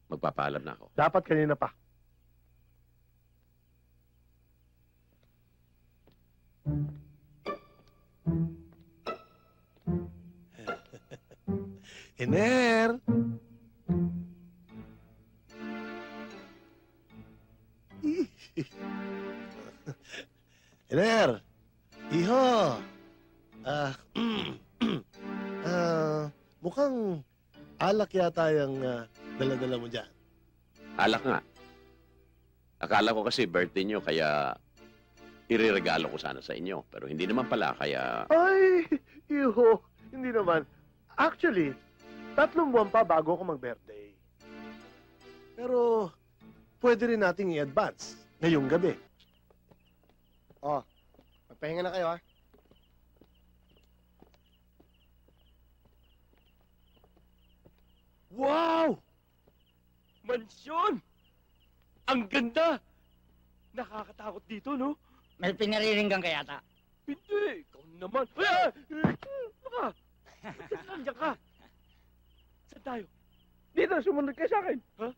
Magpapaalam na ako. Dapat kanina pa. Iner! Iner! Iho! Mukhang alak yata yung dala-dala mo dyan. Alak nga. Akala ko kasi birthday nyo, kaya ireregalo ko sana sa inyo. Pero hindi naman pala, kaya... Ay, iho. Hindi naman. Actually, 3 buwan pa bago ako mag-birthday. Pero pwede rin nating i-advance ngayong gabi. Oh, magpahinga na kayo, ha? Wow! Mansyon! Ang ganda! Nakakatakot dito, no? May pinariringgan ka yata. Hindi! Ikaw naman! Ay! Baka! Ba't nandiyan ka? Saan tayo? Dito, sumunod kayo sa akin. Ha?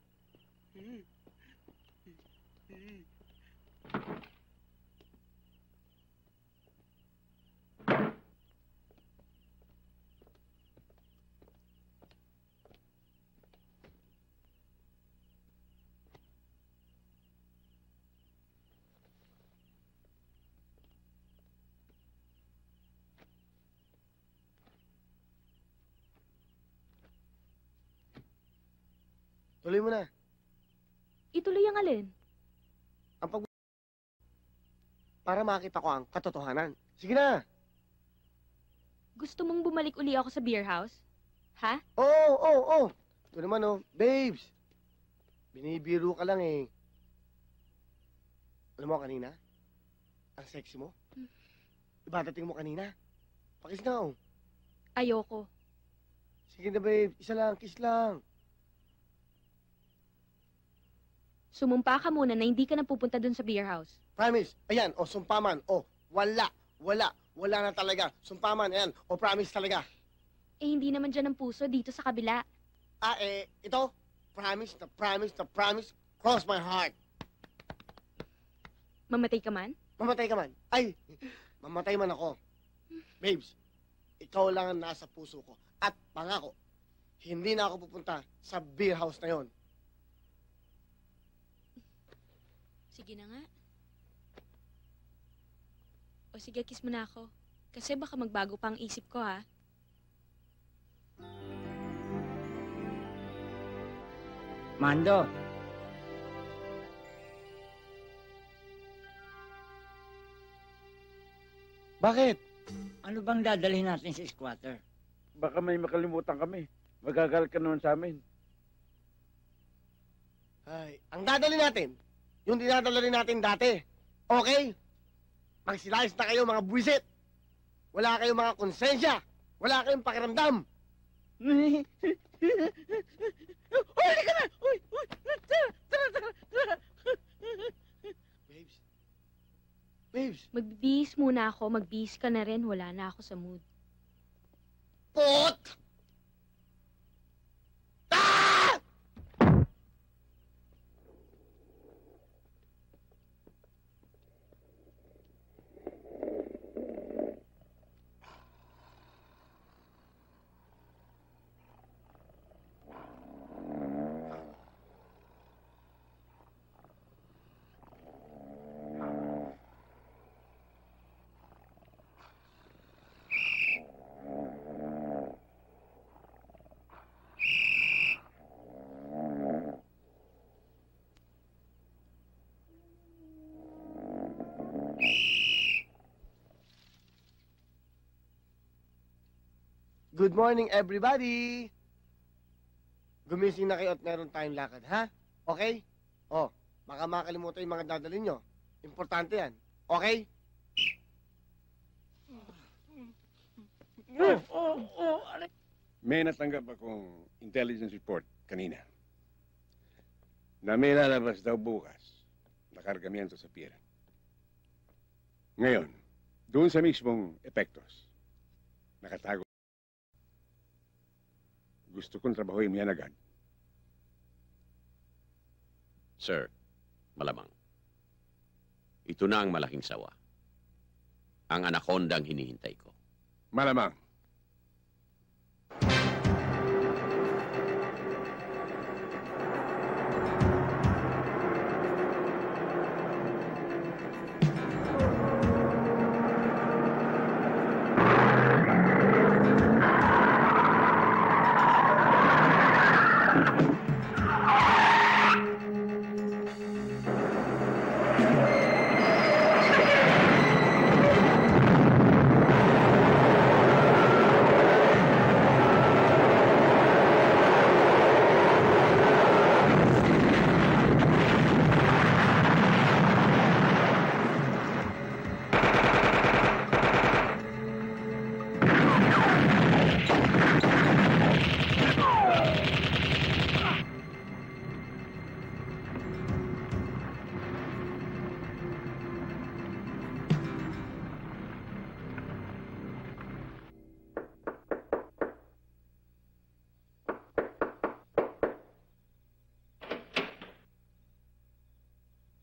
Tuloy mo na. Ituloy ang alin? Ang pag... Para makita ko ang katotohanan. Sige na. Gusto mong bumalik uli ako sa beer house? Ha? Oo. Ito naman, oh. Babes. Binibiro ka lang, eh. Alam mo kanina? Ang sexy mo. Diba dating mo kanina? Pakis na, oh. Ayoko. Sige na, babe. Isa lang, kiss lang. Sumumpa ka muna na hindi ka na pupunta dun sa beer house. Promise. Ayan, o sumpaman. O, wala na talaga. Sumpaman, ayan. O promise talaga. Eh, hindi naman dyan ang puso dito sa kabila. Ito. Promise. Cross my heart. Mamatay ka man? Mamatay ka man. Ay, mamatay man ako. Babes, ikaw lang ang nasa puso ko. At pangako, hindi na ako pupunta sa beer house na yon. Sige na nga. O sige, kiss mo na ako. Kasi baka magbago pa ang isip ko, ha? Mando, Bakit? ano bang dadalhin natin sa squatter? Baka may makalimutan kami. Magagalit ka naman sa amin. Ay, ang dadali natin, yung dinadala rin natin dati. Okay? Magsilayas na kayo, mga buwisit. Wala kayong mga konsensya. Wala kayong pakiramdam. Uy, halika na! Uy! Tara! Babes, Magbihis muna ako. Magbihis ka na rin. Wala na ako sa mood. pot! Ah! Good morning, everybody! Gumising na kayo at meron tayong lakad, ha? Okay? Oh, baka makalimutan yung mga dadalhin nyo. Importante yan. Okay? May natanggap akong intelligence report kanina na may lalabas daw bukas na kargamento sa pier. Ngayon, doon sa mismong epektos, nakatago. Gusto kong trabahuin mo yan agad. Sir, malamang. Ito na ang malaking sawa. Ang anaconda ang hinihintay ko. Malamang.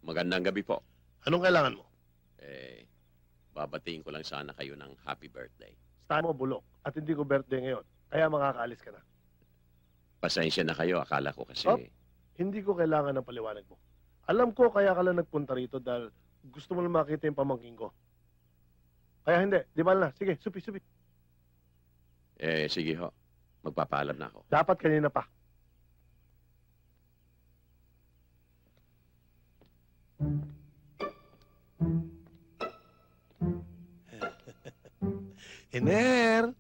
Magandang gabi po. Anong kailangan mo? Babatiin ko lang sana kayo ng happy birthday. Saan mo bulok at hindi ko birthday ngayon. Kaya makakaalis ka na. Pasensya na kayo, akala ko kasi... Oh. Hindi ko kailangan ng paliwanag mo. Alam ko kaya ka lang nagpunta rito dahil gusto mo lang makita yung pamangking ko. Kaya hindi, di ba na? Sige, supi. Sige ho. Magpapaalam na ako. Dapat kanina pa. Iner!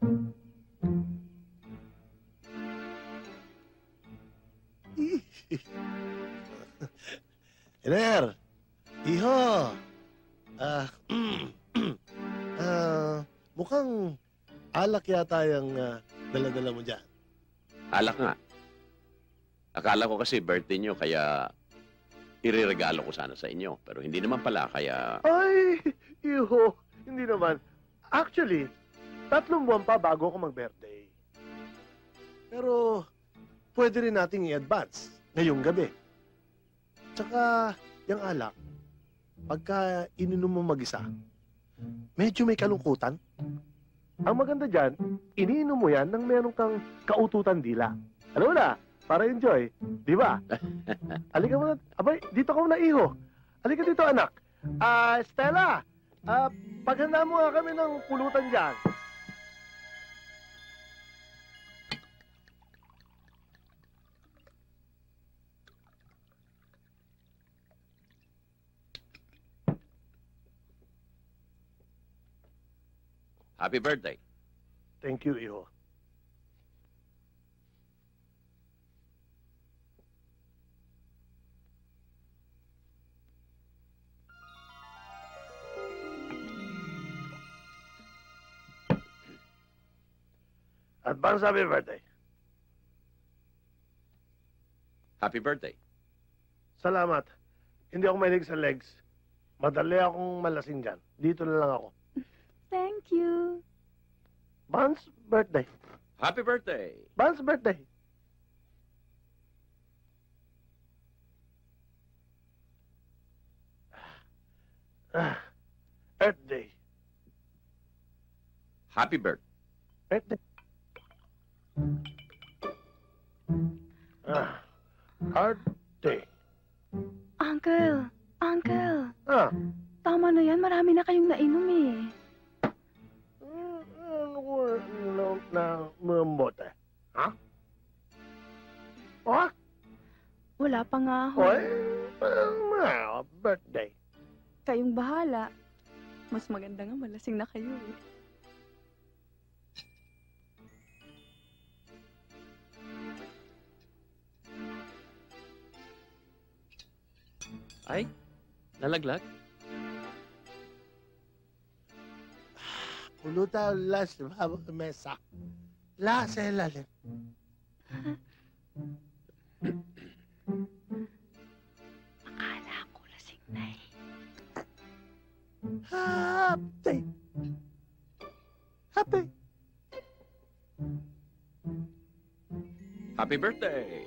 Iner! Iho! Mukhang alak yata yung dala-dala mo dyan. Alak nga. Akala ko kasi birthday nyo, kaya ireregalo ko sana sa inyo. Pero hindi naman pala, kaya... Ay, iho, hindi naman. Actually, 3 buwan pa bago ako mag-birthday. Pero pwede rin nating i-advance ngayong gabi. Tsaka, yung alak, pagka ininom mo mag-isa, medyo may kalungkutan. Ang maganda dyan, iniinom mo yan nang meron kang kaututan dila. Ano na? Para enjoy. Di ba? Halika mo na. Abay, dito ka muna, iho. Halika dito, anak. Stella, paghanda mo nga kami ng pulutan dyan. Happy birthday. Thank you, iho. Advance happy birthday. Happy birthday. Salamat. Hindi ako mahilig sa legs. Madali akong malasing dyan. Dito na lang ako. Thank you. Bon's birthday. Happy birthday. Bon's birthday. Earth Day. Happy birthday. Earth Day. Earth Day. Uncle, Ah, tama na yan. Marami na kayong nainom eh. ano ko na mambote? Ha? Oh? Wala pa nga ho. Oy, birthday. Kayong bahala. Mas maganda nga malasing na kayo eh. Ay, nalaglag. Pulutan las sa mesa. La sa ilalim. Akala ko lasing na eh. Happy. Happy. Happy birthday.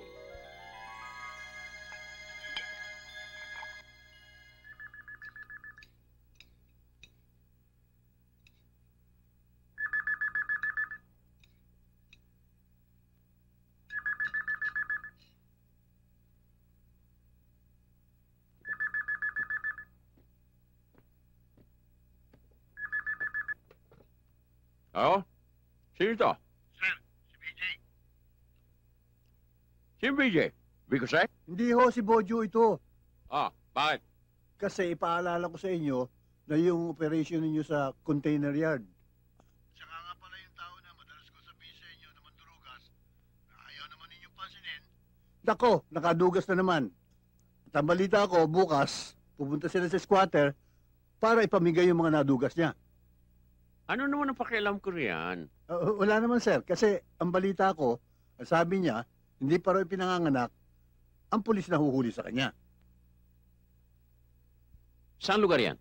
Oo? Sino ito? Sir, si BJ. Sino BJ? Bicosek? Hindi ho si Bojo ito. Ah, bakit? Kasi ipaalala ko sa inyo na yung operation ninyo sa container yard. Saka nga pala yung tao na madalas ko sabihin sa inyo na mandurugas, na ayaw naman ninyong pansinin. Nako, nakadugas na naman. At ang balita ko, bukas, pupunta sila sa squatter para ipamigay yung mga nadugas niya. Ano naman ang pakialam ko riyan? Wala naman sir, kasi ang balita ko, sabi niya, hindi pa raw pinanganganak, ang pulis na huhuli sa kanya. Saan lugar yan?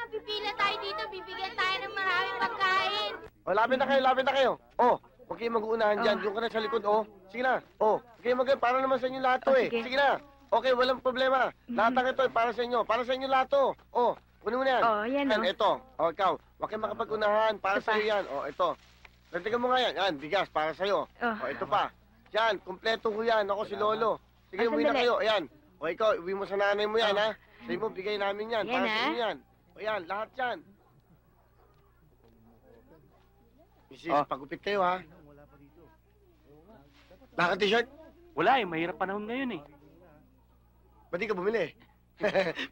Pipila tayo dito, bibigyan tayo ng maraming pagkain. O, lapit na kayo. O, huwag kayong mag-uunahan dyan. Doon ka na sa likod, o. Sige na. O, huwag kayong para naman sa inyo lahat to, eh. Sige na. Okay, walang problema. Lahat ng ito, para sa inyo. Para sa inyo lahat to. O, kunin mo na yan. Yan, Ito. O, ikaw. Huwag kayong makapag-unahan. Para sa iyo yan. O, ito. Dagdagan mo nga yan. Yan, bigas, para sa'yo. O, ito pa. Yan, kumpleto ko yan. Ako si Lolo. Sige, uwi na kayo. Ayan. O, ikaw, uwi mo sa nanay mo yan, ha? Sa'yo mo, bigay namin yan. Para sa inyo yan. O, yan, lahat yan. Mrs., pagupit kayo, ha? Naka-t-shirt? Wala eh, mahirap panahon ngayon eh. Ba't di ka bumili?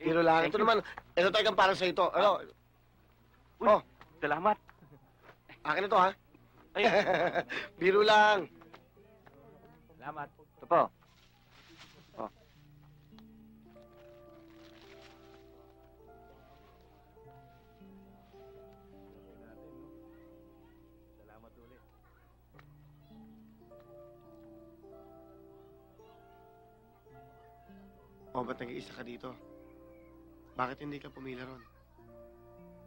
Pero lang. Ito naman, ito talagang para sa ito. Ano? Uy, salamat. Akin ito, ha? Ay, Biro lang. salamat. Ito po. O, ba't nag-iisa ka dito? Bakit hindi ka pumila ron?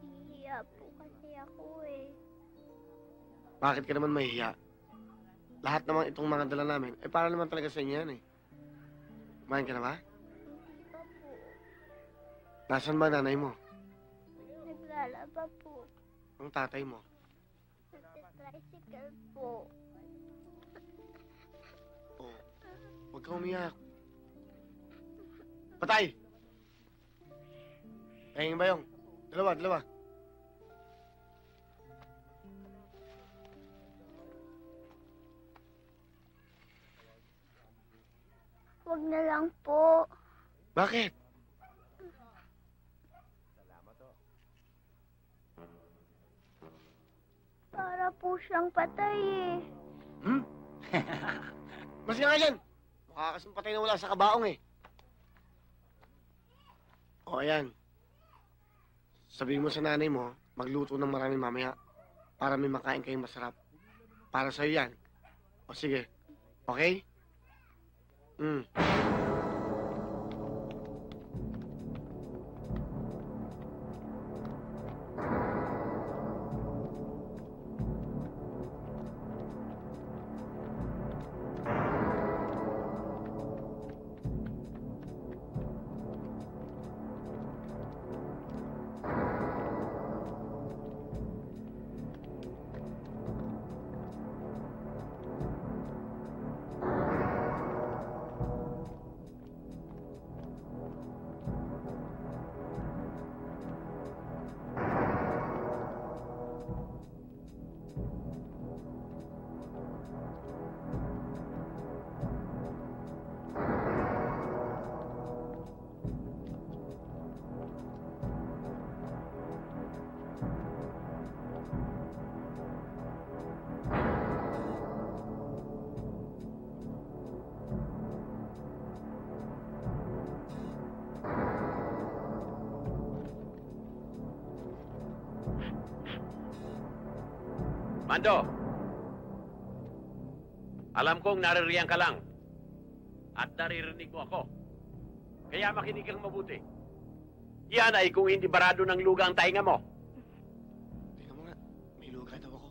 Nahihiya po kasi ako eh. Bakit ka naman mahihiya? Lahat naman itong mga dala namin, para naman talaga sa inyo yan, eh. Kumain ka na ba? Hindi pa po. Nasaan ba nanay mo? Naglalaba po. Ang tatay mo? Nagtitricycle po. O, huwag ka umiyak. Patay! Ayun ba yung? Dalawa. Huwag na lang po. Bakit? Para po siyang patay eh. Mas nga yan! Mukha kasing patay na wala sa kabaong, eh. O, ayan. Sabihin mo sa nanay mo, magluto ng marami mamaya para may makain kayong masarap. Para sa'yo yan. O, sige. Okay? Mando! Alam kong naririyan ka lang. At naririnig mo ako. Kaya makinig kang mabuti. Yan ay kung hindi barado ng luga ang tainga mo. Tingnan mo nga. May luga daw ako.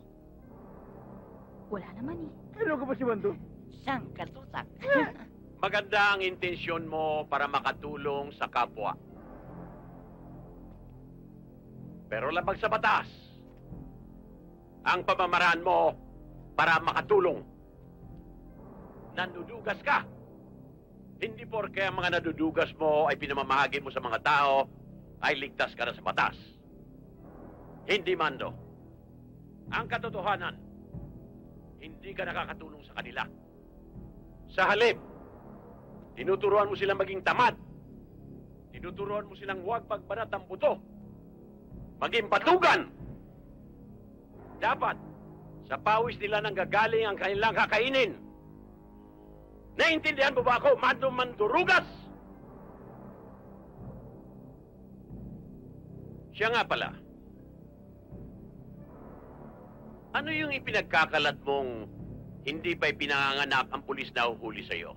Wala naman eh. Ano ka ba si Mando? Sang katutak. Maganda ang intensyon mo para makatulong sa kapwa. Pero labag sa batas. Ang pamamaraan mo para makatulong. Nandudugas ka. Hindi porke ang mga nadudugas mo ay pinamamahagi mo sa mga tao, ay ligtas ka na sa batas. Hindi, Mando. Ang katotohanan, hindi ka nakakatulong sa kanila. Sa halip, tinuturuan mo silang maging tamad. Tinuturuan mo silang huwag pagbanat ng buto. Maging patugan. Dapat, sa pawis nila nang gagaling ang kanilang kakainin. Naintindihan mo ba ako, Mando Mandurugas? Siya nga pala. Ano yung ipinagkakalat mong hindi pa'y pinanganganak ang pulis na uhuli sa'yo?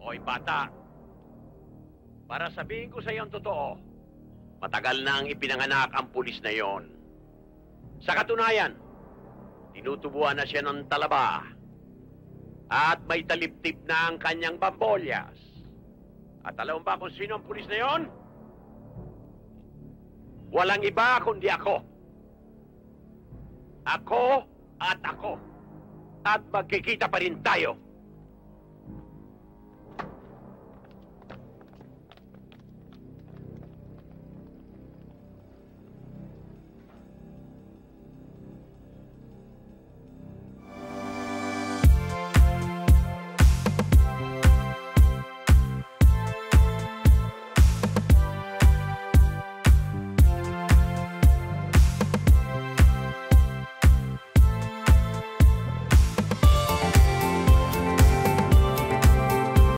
Hoy, bata. Para sabihin ko sa'yo ang totoo, matagal na ang ipinanganak ang pulis na yon. Sa katunayan, tinutubuan na siya ng talaba at may taliptip na ang kanyang bambolyas. At alam mo ba kung sino ang pulis na yon? Walang iba kundi ako. Ako at ako. At magkikita pa rin tayo.